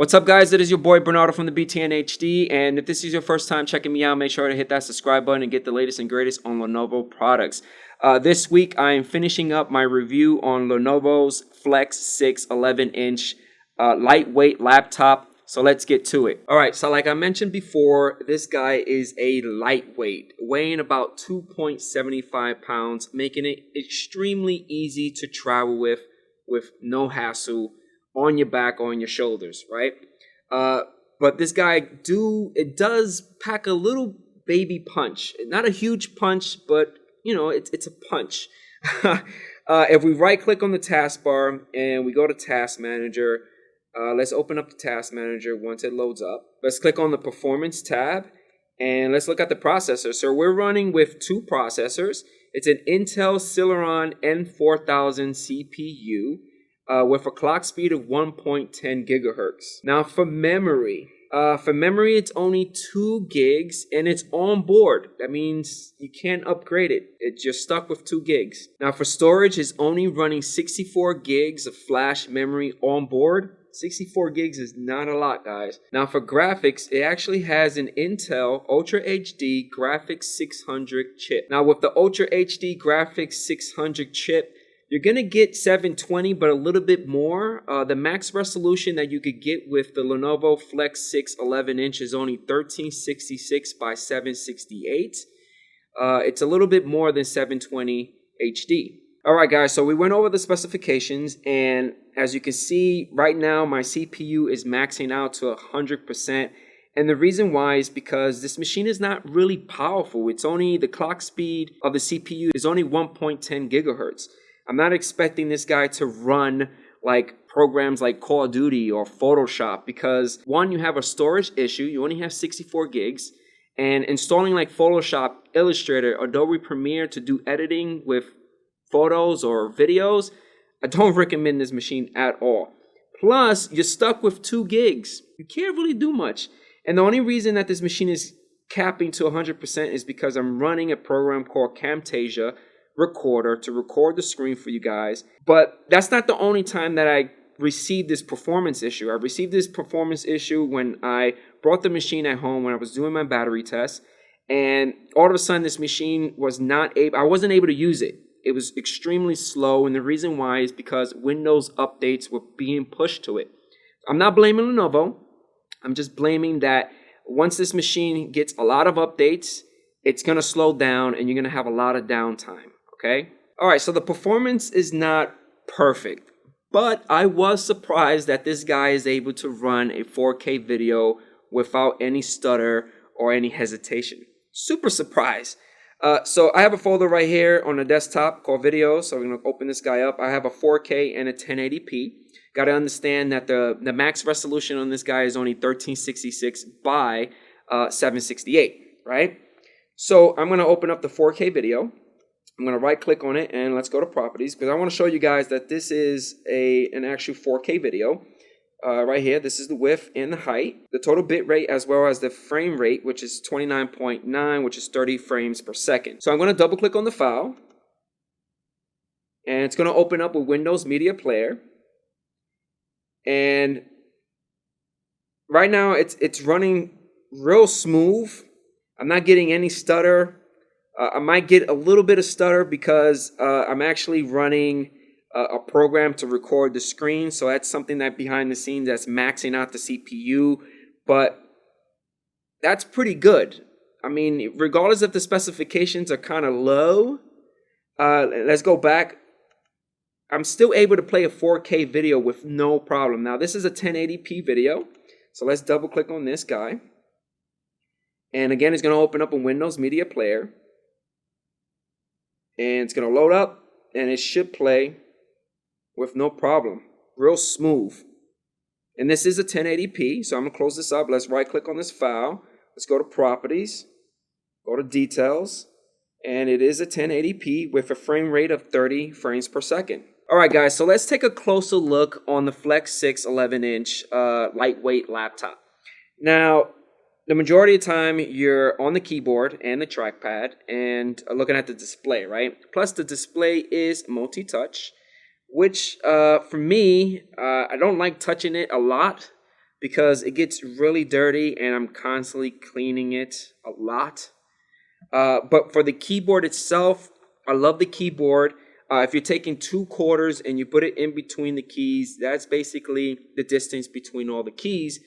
What's up, guys? It is your boy Bernardo from the BTNHD, and if this is your first time checking me out, make sure to hit that subscribe button and get the latest and greatest on Lenovo products. This week, I am finishing up my review on Lenovo's Flex 6 11-inch lightweight laptop, so let's get to it. All right, so like I mentioned before, this guy is a lightweight, weighing about 2.75 pounds, making it extremely easy to travel with no hassle on your back or on your shoulders, right? But this guy does pack a little baby punch. Not a huge punch, but you know, it's a punch. If we right click on the taskbar and we go to Task Manager, let's open up the Task Manager once it loads up. Let's click on the Performance tab and let's look at the processor. So we're running with two processors. It's an Intel Celeron N4000 CPU. With a clock speed of 1.10 gigahertz. Now for memory, it's only 2 gigs and it's on board. That means you can't upgrade it. You're stuck with 2 gigs. Now for storage, it's only running 64 gigs of flash memory on board. 64 gigs is not a lot, guys. Now for graphics, it actually has an Intel Ultra HD Graphics 600 chip. Now with the Ultra HD Graphics 600 chip, you're going to get 720, but a little bit more. The max resolution that you could get with the Lenovo Flex 6 11-inch is only 1366 by 768. It's a little bit more than 720 HD. All right, guys, so we went over the specifications, and as you can see, right now my CPU is maxing out to 100%. And the reason why is because this machine is not really powerful. It's only, the clock speed of the CPU is only 1.10 gigahertz. I'm not expecting this guy to run like programs like Call of Duty or Photoshop because, one, you have a storage issue. You only have 64 gigs. And installing like Photoshop, Illustrator, Adobe Premiere to do editing with photos or videos, I don't recommend this machine at all. Plus, you're stuck with 2 gigs. You can't really do much. And the only reason that this machine is capping to 100% is because I'm running a program called Camtasia Recorder to record the screen for you guys. But that's not the only time that I received this performance issue. I received this performance issue when I brought the machine at home when I was doing my battery test, and all of a sudden this machine was I wasn't able to use it. It was extremely slow, and the reason why is because Windows updates were being pushed to it. I'm not blaming Lenovo. I'm just blaming that once this machine gets a lot of updates, it's going to slow down and you're going to have a lot of downtime. Okay. All right. So the performance is not perfect, but I was surprised that this guy is able to run a 4K video without any stutter or any hesitation. Super surprised. So I have a folder right here on the desktop called videos. So I'm going to open this guy up. I have a 4K and a 1080p. Got to understand that the max resolution on this guy is only 1366 by 768, right? So I'm going to open up the 4K video. I'm going to right click on it and let's go to properties because I want to show you guys that this is an actual 4K video. Right here, this is the width and the height, the total bit rate, as well as the frame rate, which is 29.9, which is 30 frames per second. So I'm going to double click on the file and it's going to open up with Windows Media Player. And right now it's running real smooth. I'm not getting any stutter. I might get a little bit of stutter because I'm actually running a program to record the screen. So that's something that behind the scenes that's maxing out the CPU. But that's pretty good. I mean, regardless if the specifications are kind of low, let's go back. I'm still able to play a 4K video with no problem. Now, this is a 1080p video. So let's double click on this guy. And again, it's going to open up a Windows Media Player. And it's going to load up, and it should play with no problem. Real smooth. And this is a 1080p, so I'm going to close this up. Let's right-click on this file. Let's go to Properties. Go to Details. And it is a 1080p with a frame rate of 30 frames per second. All right, guys, so let's take a closer look on the Flex 6 11-inch lightweight laptop. Now, the majority of the time, you're on the keyboard and the trackpad and looking at the display, right? Plus, the display is multi-touch, which for me, I don't like touching it a lot because it gets really dirty and I'm constantly cleaning it a lot. But for the keyboard itself, I love the keyboard. If you're taking 2/4 and you put it in between the keys, that's basically the distance between all the keys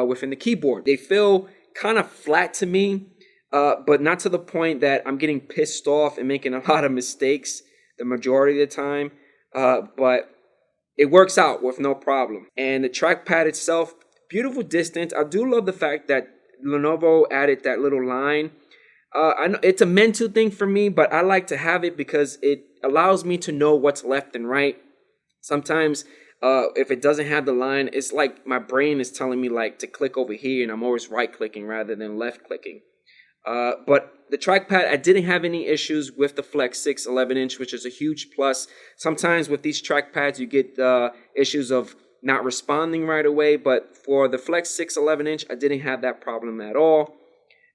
within the keyboard. They feel kind of flat to me, but not to the point that I'm getting pissed off and making a lot of mistakes the majority of the time. But it works out with no problem. And the trackpad itself, beautiful distance. I do love the fact that Lenovo added that little line. I know it's a mental thing for me, but I like to have it because it allows me to know what's left and right. Sometimes if it doesn't have the line, it's like my brain is telling me like to click over here, and I'm always right clicking rather than left clicking. But the trackpad, I didn't have any issues with the Flex 6 11-inch, which is a huge plus. Sometimes with these trackpads, you get issues of not responding right away, but for the Flex 6 11-inch, I didn't have that problem at all.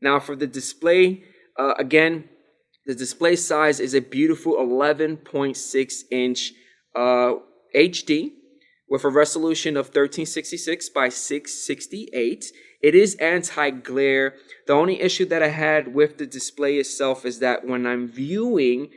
Now for the display, again, the display size is a beautiful 11.6-inch HD with a resolution of 1366 by 668. It is anti-glare. The only issue that I had with the display itself is that when I'm viewing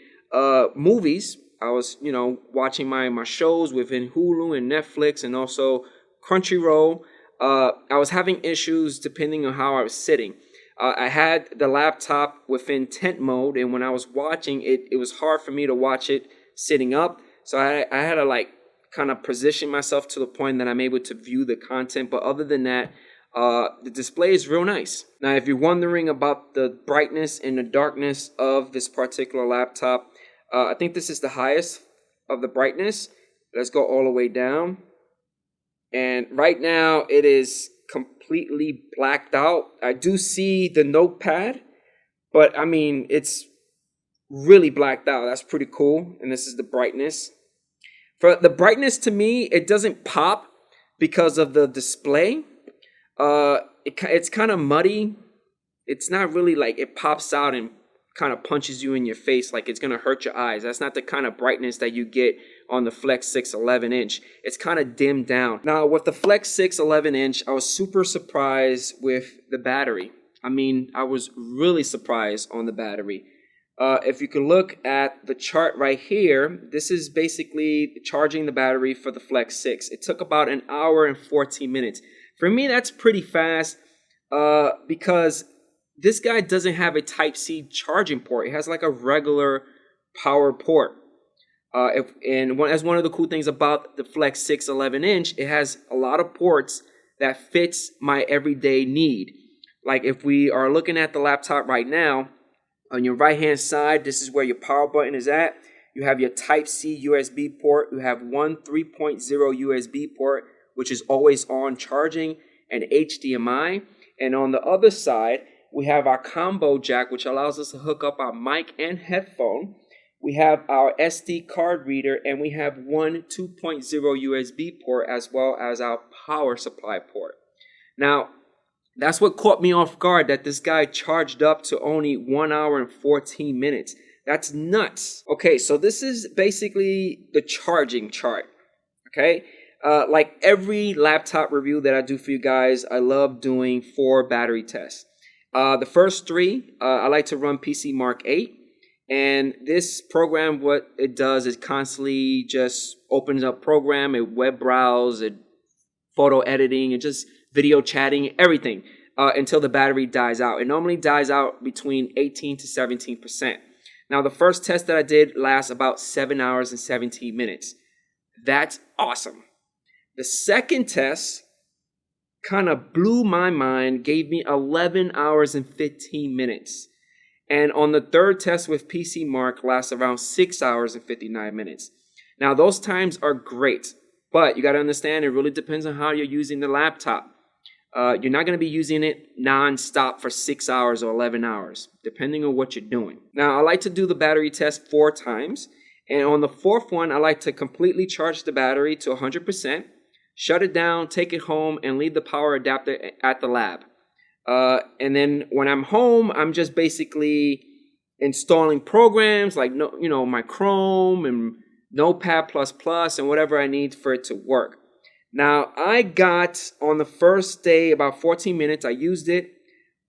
movies, I was, watching my shows within Hulu and Netflix and also Crunchyroll. I was having issues depending on how I was sitting. I had the laptop within tent mode, and when I was watching it, it was hard for me to watch it sitting up. So I had to kind of position myself to the point that I'm able to view the content. But other than that, the display is real nice. Now, if you're wondering about the brightness and the darkness of this particular laptop, I think this is the highest of the brightness. Let's go all the way down. And right now, it is completely blacked out. I do see the notepad, but I mean, it's really blacked out. That's pretty cool. And this is the brightness. For the brightness, to me, it doesn't pop because of the display. It's kind of muddy. It's not really like it pops out and kind of punches you in your face like it's going to hurt your eyes. That's not the kind of brightness that you get on the Flex 6 11-inch. It's kind of dimmed down. Now, with the Flex 6 11-inch, I was super surprised with the battery. I mean, I was really surprised on the battery. If you can look at the chart right here, this is basically charging the battery for the Flex 6. It took about an hour and 14 minutes. For me, that's pretty fast because this guy doesn't have a Type-C charging port. It has like a regular power port. That's one of the cool things about the Flex 6 11-inch. It has a lot of ports that fits my everyday need. Like if we are looking at the laptop right now, on your right-hand side, this is where your power button is at. You have your Type-C USB port. You have one 3.0 USB port, which is always on charging, and HDMI. And on the other side, we have our combo jack, which allows us to hook up our mic and headphone. We have our SD card reader, and we have one 2.0 USB port, as well as our power supply port. Now, that's what caught me off guard, that this guy charged up to only 1 hour and 14 minutes. That's nuts. Okay, so this is basically the charging chart. Okay, like every laptop review that I do for you guys, I love doing 4 battery tests. The first 3, I like to run PC Mark 8. And this program, what it does is constantly just opens up program, it web browse, it photo editing, it just video chatting, everything until the battery dies out. It normally dies out between 18 to 17%. Now, the first test that I did lasts about 7 hours and 17 minutes. That's awesome. The second test kind of blew my mind, gave me 11 hours and 15 minutes. And on the third test with PC Mark lasts around 6 hours and 59 minutes. Now, those times are great, but you got to understand it really depends on how you're using the laptop. You're not going to be using it non-stop for 6 hours or 11 hours, depending on what you're doing. Now, I like to do the battery test 4 times. And on the 4th one, I like to completely charge the battery to 100%, shut it down, take it home, and leave the power adapter at the lab. And then when I'm home, I'm just basically installing programs like my Chrome and Notepad++ and whatever I need for it to work. Now, I got on the first day about 14 minutes. I used it.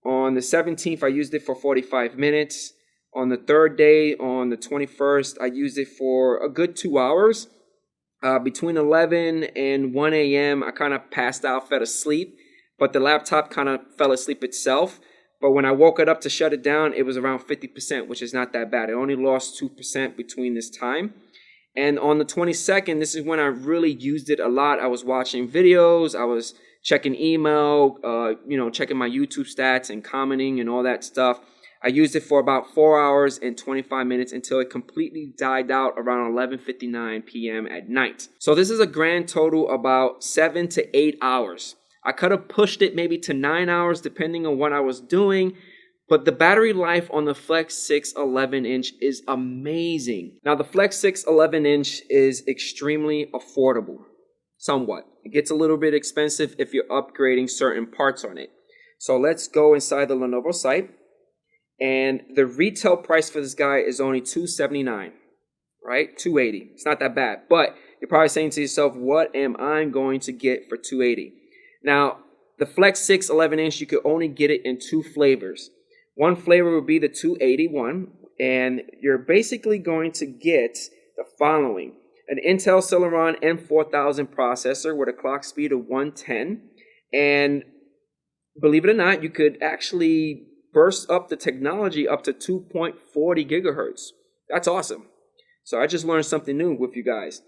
On the 17th, I used it for 45 minutes. On the third day, on the 21st, I used it for a good 2 hours. Between 11 and 1 a.m., I kind of passed out, fell asleep, but the laptop kind of fell asleep itself. But when I woke it up to shut it down, it was around 50%, which is not that bad. It only lost 2% between this time. And on the 22nd, this is when I really used it a lot. I was watching videos, I was checking email, checking my YouTube stats and commenting and all that stuff. I used it for about 4 hours and 25 minutes until it completely died out around 11:59 p.m. at night. So this is a grand total about 7 to 8 hours. I could have pushed it maybe to 9 hours depending on what I was doing, but the battery life on the Flex 6 11-inch is amazing. Now the Flex 6 11-inch is extremely affordable, somewhat. It gets a little bit expensive if you're upgrading certain parts on it. So let's go inside the Lenovo site. And the retail price for this guy is only $279, right? $280. It's not that bad. But you're probably saying to yourself, what am I going to get for $280? Now, the Flex 6 11-inch, you could only get it in 2 flavors. One flavor would be the 281, and you're basically going to get the following. An Intel Celeron M4000 processor with a clock speed of 110. And believe it or not, you could actually burst up the technology up to 2.40 gigahertz. That's awesome. So I just learned something new with you guys.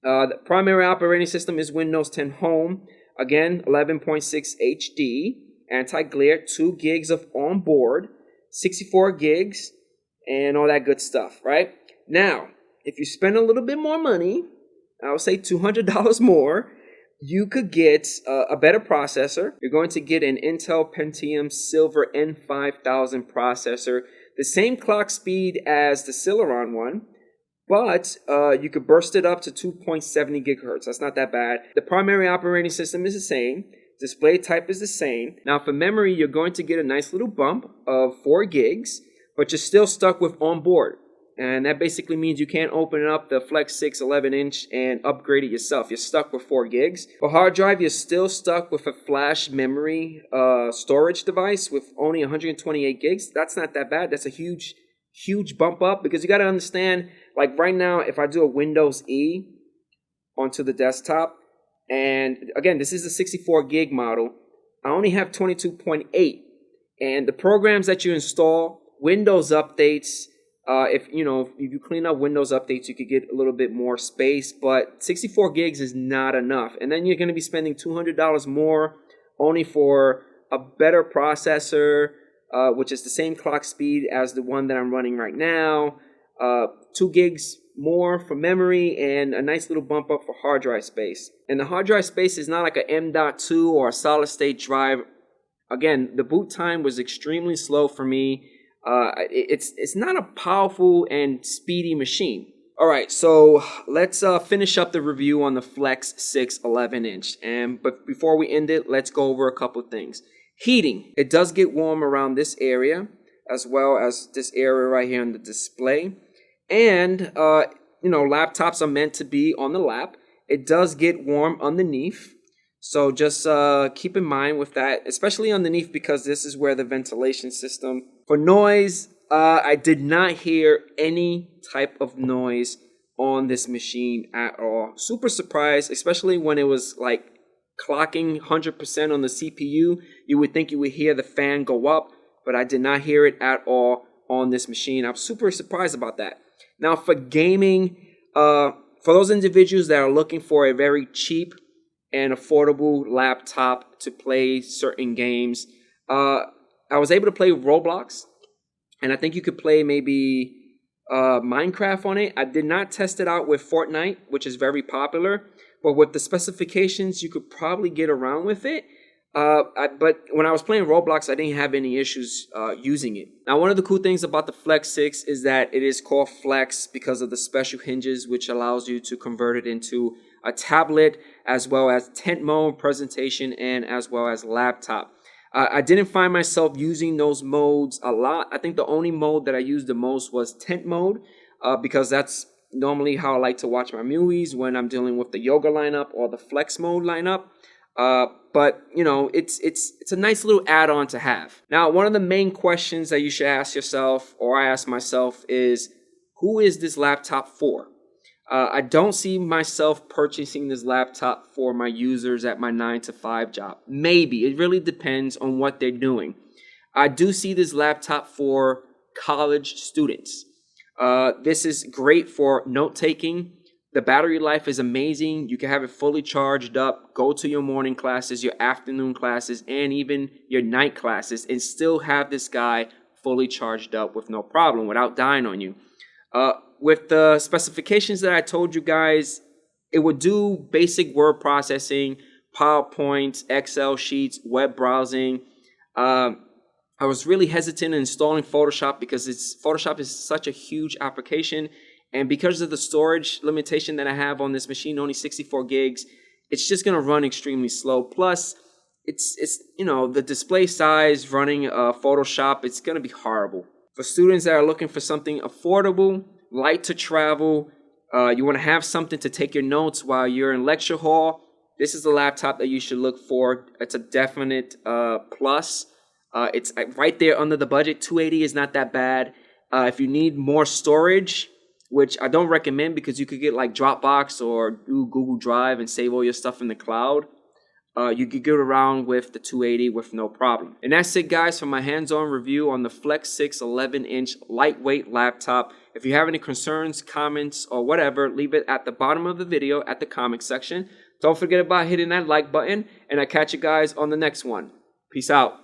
The primary operating system is Windows 10 Home. Again, 11.6 HD, anti-glare, 2 gigs of onboard, 64 gigs, and all that good stuff, right? Now, if you spend a little bit more money, I would say $200 more, you could get a better processor. You're going to get an Intel Pentium Silver N5000 processor, the same clock speed as the Celeron one, but you could burst it up to 2.70 gigahertz. That's not that bad. The primary operating system is the same. Display type is the same. Now for memory, you're going to get a nice little bump of 4 gigs, but you're still stuck with onboard. And that basically means you can't open up the Flex 6 11-inch and upgrade it yourself. You're stuck with 4 gigs. For hard drive, you're still stuck with a flash memory storage device with only 128 gigs. That's not that bad. That's a huge bump up, because you got to understand, like right now, if I do a Windows E onto the desktop, and again, this is a 64 gig model, I only have 22.8. And the programs that you install, Windows updates, if you clean up Windows updates, you could get a little bit more space, but 64 gigs is not enough. And then you're going to be spending $200 more only for a better processor, which is the same clock speed as the one that I'm running right now, 2 gigs more for memory, and a nice little bump up for hard drive space. And the hard drive space is not like a M.2 or a solid state drive. Again, the boot time was extremely slow for me. It's not a powerful and speedy machine. All right, so let's finish up the review on the Flex 6 11-inch. But before we end it, let's go over a couple things. Heating. It does get warm around this area, as well as this area right here on the display. And, laptops are meant to be on the lap. It does get warm underneath. So just keep in mind with that, especially underneath, because this is where the ventilation system. For noise, I did not hear any type of noise on this machine at all. Super surprised, especially when it was like clocking 100% on the CPU. You would think you would hear the fan go up, but I did not hear it at all on this machine. I'm super surprised about that. Now for gaming, for those individuals that are looking for a very cheap and affordable laptop to play certain games, I was able to play Roblox, and I think you could play maybe Minecraft on it. I did not test it out with Fortnite, which is very popular, but with the specifications, you could probably get around with it. But when I was playing Roblox, I didn't have any issues using it. Now, one of the cool things about the Flex 6 is that it is called Flex because of the special hinges, which allows you to convert it into a tablet, as well as tent mode, presentation, and as well as laptop. I didn't find myself using those modes a lot. I think the only mode that I used the most was tent mode, because that's normally how I like to watch my movies when I'm dealing with the yoga lineup or the flex mode lineup. But you know, it's a nice little add-on to have. Now, one of the main questions that you should ask yourself, or I ask myself, is who is this laptop for? I don't see myself purchasing this laptop for my users at my 9 to 5 job. Maybe. It really depends on what they're doing. I do see this laptop for college students. This is great for note-taking. The battery life is amazing. You can have it fully charged up, go to your morning classes, your afternoon classes, and even your night classes, and still have this guy fully charged up with no problem, without dying on you. With the specifications that I told you guys, it would do basic word processing, PowerPoint, Excel sheets, web browsing. I was really hesitant in installing Photoshop because Photoshop is such a huge application, and because of the storage limitation that I have on this machine, only 64 gigs, it's just gonna run extremely slow. Plus, it's you know, the display size running Photoshop, it's gonna be horrible. For students that are looking for something affordable, light to travel, you want to have something to take your notes while you're in lecture hall, this is the laptop that you should look for. It's a definite plus. It's right there under the budget. 280 is not that bad. If you need more storage, which I don't recommend because you could get like Dropbox or do Google Drive and save all your stuff in the cloud, you could get around with the 280 with no problem. And that's it, guys, for my hands-on review on the Flex 6 11-inch lightweight laptop. If you have any concerns, comments, or whatever, leave it at the bottom of the video at the comment section. Don't forget about hitting that like button, and I'll catch you guys on the next one. Peace out.